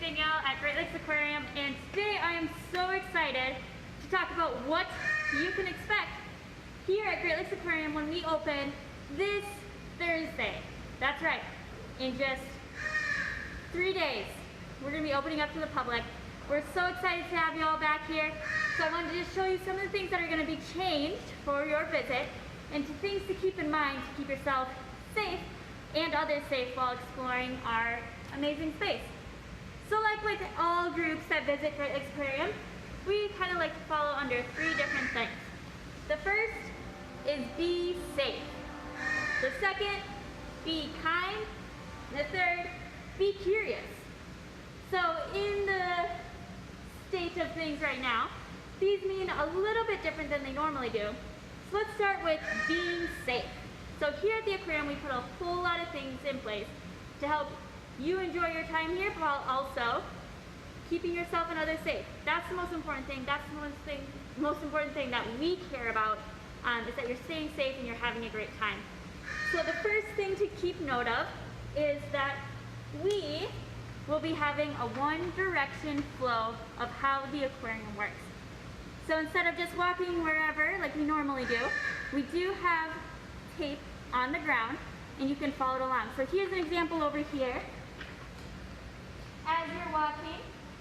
Danielle at Great Lakes Aquarium, and today I am so excited to talk about what you can expect here at Great Lakes Aquarium when we open this Thursday. That's right, in just 3 days we're going to be opening up to the public. We're so excited to have you all back here, so I wanted to just show you some of the things that are going to be changed for your visit and things to keep in mind to keep yourself safe and others safe while exploring our amazing space. So like with all groups that visit Great Lakes Aquarium, we kind of like to follow under 3 different things. The first is be safe. The second, be kind. The third, be curious. So in the state of things right now, these mean a little bit different than they normally do. So let's start with being safe. So here at the aquarium, we put a whole lot of things in place to help you enjoy your time here, while also keeping yourself and others safe. That's the most important thing. That's the most important thing that we care about, is that you're staying safe and you're having a great time. So the first thing to keep note of is that we will be having a one direction flow of how the aquarium works. So instead of just walking wherever like we normally do, we do have tape on the ground and you can follow it along. So here's an example over here. As you're walking,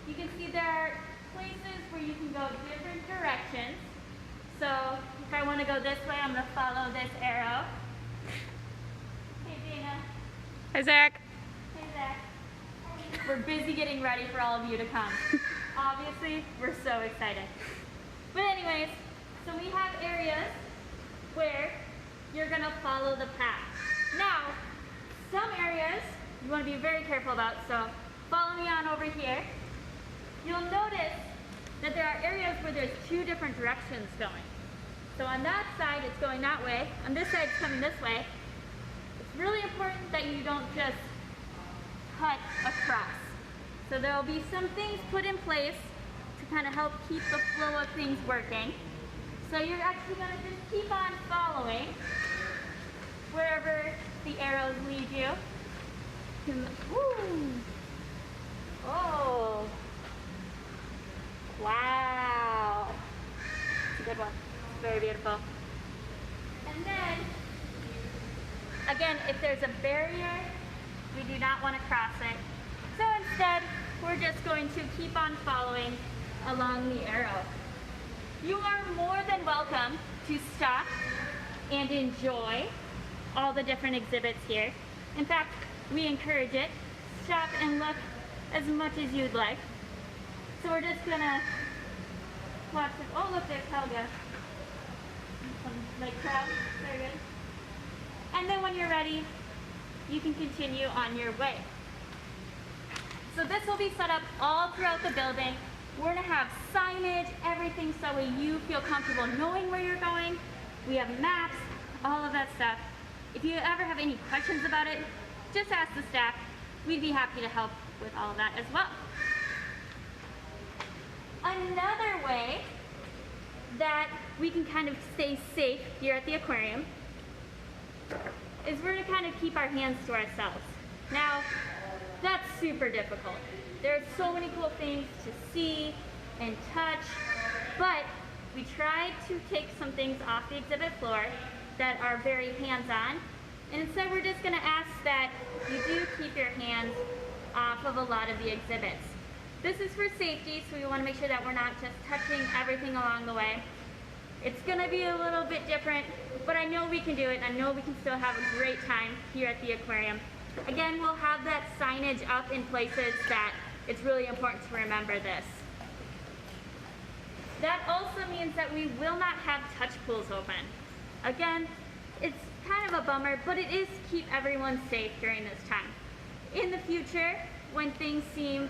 you can see there are places where you can go different directions. So if I want to go this way, I'm going to follow this arrow. Hey Dana. Hi Zach. Hey Zach. We're busy getting ready for all of you to come. Obviously, we're so excited. But anyways, so we have areas where you're going to follow the path. Now, some areas you want to be very careful about, so follow me on over here. You'll notice that there are areas where there's 2 different directions going. So on that side, it's going that way. On this side, it's coming this way. It's really important that you don't just cut across. So there will be some things put in place to kind of help keep the flow of things working. So you're actually going to just keep on following wherever the arrows lead you. Woo! Oh! Wow! It's a good one. It's very beautiful. And then, again, if there's a barrier, we do not want to cross it. So instead, we're just going to keep on following along the arrow. You are more than welcome to stop and enjoy all the different exhibits here. In fact, we encourage it. Stop and look as much as you'd like. So we're just gonna watch it. Oh look, there's Helga. Some lake crab, very good. And then when you're ready, you can continue on your way. So this will be set up all throughout the building. We're gonna have signage, everything, so that you feel comfortable knowing where you're going. We have maps, all of that stuff. If you ever have any questions about it, just ask the staff. We'd be happy to help with all of that as well. Another way that we can kind of stay safe here at the aquarium is we're going to kind of keep our hands to ourselves. Now, that's super difficult. There are so many cool things to see and touch, but we tried to take some things off the exhibit floor that are very hands-on, and instead we're just going to ask that you do keep your hands off of a lot of the exhibits. This is for safety, so we want to make sure that we're not just touching everything along the way. It's going to be a little bit different, but I know we can do it, and I know we can still have a great time here at the aquarium. Again, we'll have that signage up in places that it's really important to remember this. That also means that we will not have touch pools open. Again, it's kind of a bummer, but it is to keep everyone safe during this time. In the future, when things seem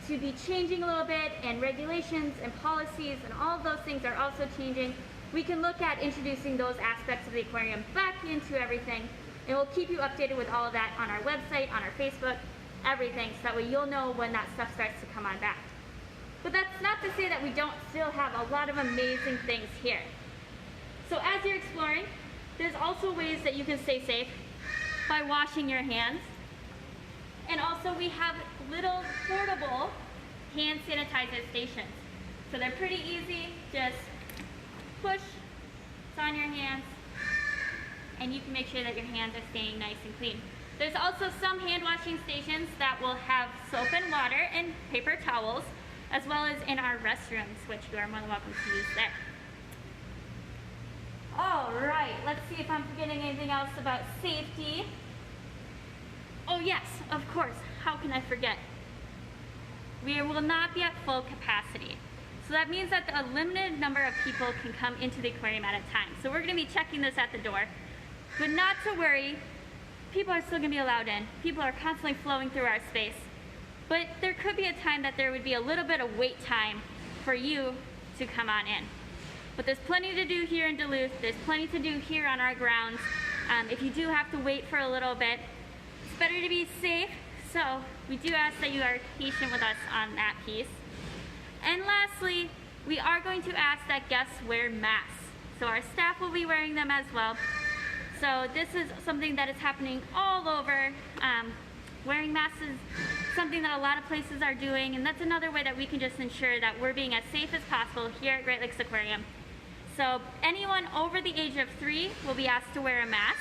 to be changing a little bit and regulations and policies and all of those things are also changing, we can look at introducing those aspects of the aquarium back into everything, and we'll keep you updated with all of that on our website, on our Facebook, everything, so that way you'll know when that stuff starts to come on back. But that's not to say that we don't still have a lot of amazing things here. So as you're exploring, there's also ways that you can stay safe by washing your hands. And also Also, we have little portable hand sanitizer stations. So they're pretty easy, just push, it's on your hands, and you can make sure that your hands are staying nice and clean. There's also some hand washing stations that will have soap and water and paper towels, as well as in our restrooms, which you are more than welcome to use there. All right, let's see if I'm forgetting anything else about safety. Oh yes, of course, how can I forget? We will not be at full capacity. So that means that a limited number of people can come into the aquarium at a time. So we're gonna be checking this at the door, but not to worry, people are still gonna be allowed in. People are constantly flowing through our space. But there could be a time that there would be a little bit of wait time for you to come on in. But there's plenty to do here in Duluth. There's plenty to do here on our grounds. If you do have to wait for a little bit, it's better to be safe. So we do ask that you are patient with us on that piece. And lastly, we are going to ask that guests wear masks. So our staff will be wearing them as well. So this is something that is happening all over. Wearing masks is something that a lot of places are doing, and that's another way that we can just ensure that we're being as safe as possible here at Great Lakes Aquarium. So anyone over the age of 3 will be asked to wear a mask,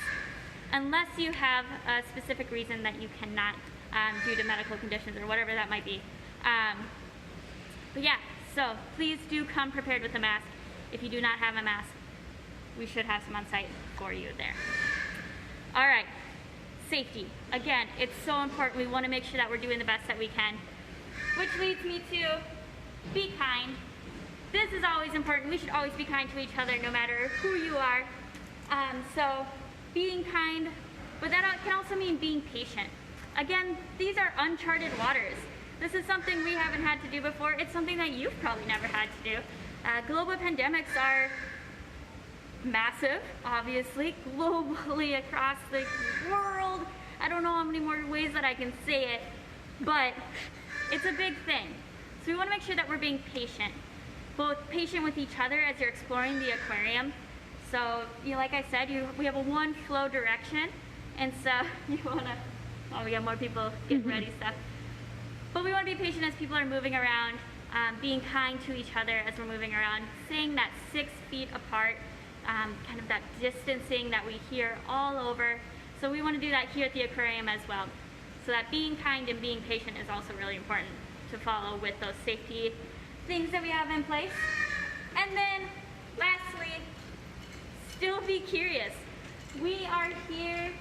unless you have a specific reason that you cannot due to medical conditions or whatever that might be. But yeah, so please do come prepared with a mask. If you do not have a mask, we should have some on site for you there. All right. Safety. Again, it's so important. We want to make sure that we're doing the best that we can. Which leads me to be kind. This is always important. We should always be kind to each other no matter who you are. So being kind, but that can also mean being patient. Again, these are uncharted waters. This is something we haven't had to do before. It's something that you've probably never had to do. Global pandemics are massive, obviously, globally across the world. I don't know how many more ways that I can say it, but it's a big thing. So we want to make sure that we're being patient, both patient with each other as you're exploring the aquarium. So, like I said, we have a one flow direction, and so you want to, oh, we got more people getting ready stuff. But we want to be patient as people are moving around, being kind to each other as we're moving around, staying that 6 feet apart. Kind of that distancing that we hear all over. So we want to do that here at the aquarium as well. So that being kind and being patient is also really important to follow with those safety things that we have in place. And then lastly, still be curious. We are here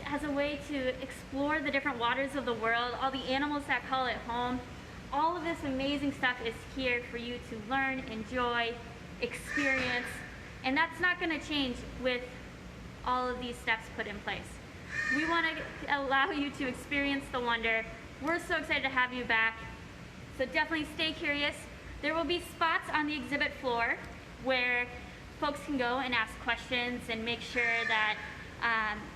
as a way to explore the different waters of the world, all the animals that call it home. All of this amazing stuff is here for you to learn, enjoy, experience. And that's not going to change with all of these steps put in place. We want to allow you to experience the wonder. We're so excited to have you back. So definitely stay curious. There will be spots on the exhibit floor where folks can go and ask questions and make sure that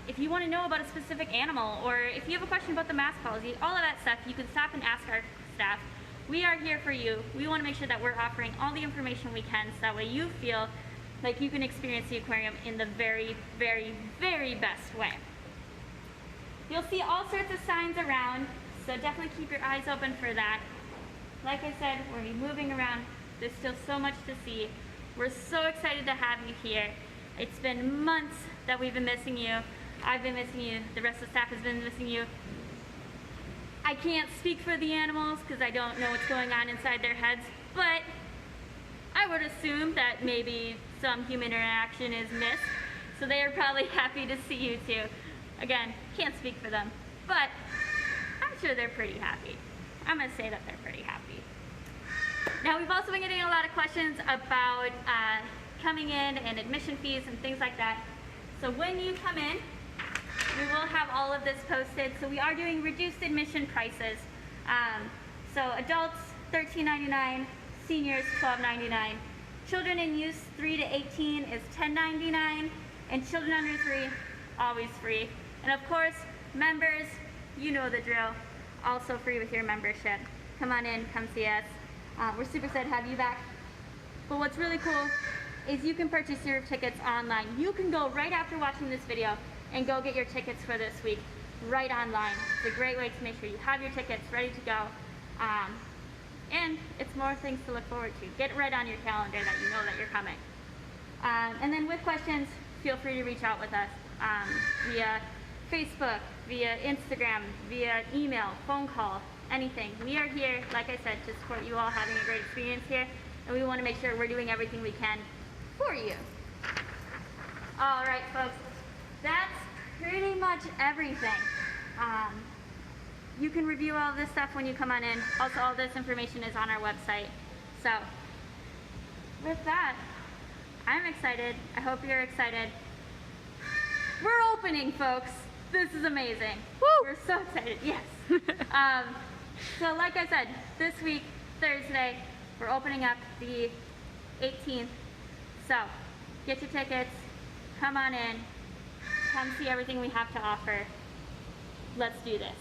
if you want to know about a specific animal, or if you have a question about the mask policy, all of that stuff, you can stop and ask our staff. We are here for you. We want to make sure that we're offering all the information we can so that way you feel like you can experience the aquarium in the very, very, very best way. You'll see all sorts of signs around, so definitely keep your eyes open for that. Like I said, we're going to be moving around. There's still so much to see. We're so excited to have you here. It's been months that we've been missing you. I've been missing you. The rest of the staff has been missing you. I can't speak for the animals because I don't know what's going on inside their heads, but I would assume that maybe some human interaction is missed, so they are probably happy to see you too. Again, can't speak for them, but I'm sure they're pretty happy. I'm going to say that they're pretty happy. Now, we've also been getting a lot of questions about coming in and admission fees and things like that. So when you come in, we will have all of this posted. So we are doing reduced admission prices. So adults, $13.99, seniors, $12.99. Children in use 3 to 18 is $10.99, and children under 3, always free. And of course, members, you know the drill, also free with your membership. Come on in, come see us. We're super excited to have you back. But what's really cool is you can purchase your tickets online. You can go right after watching this video and go get your tickets for this week. right online. It's a great way to make sure you have your tickets ready to go. And it's more things to look forward to. Get it right on your calendar that you know that you're coming. And then with questions, feel free to reach out with us via Facebook, via Instagram, via email, phone call, anything. We are here, like I said, to support you all having a great experience here, and we want to make sure we're doing everything we can for you. All right, folks, that's pretty much everything. You can review all this stuff when you come on in. Also, all this information is on our website. So, with that, I'm excited. I hope you're excited. We're opening, folks. This is amazing. Woo! We're so excited. Yes. So, like I said, this week, Thursday, we're opening up the 18th. So, get your tickets. Come on in. Come see everything we have to offer. Let's do this.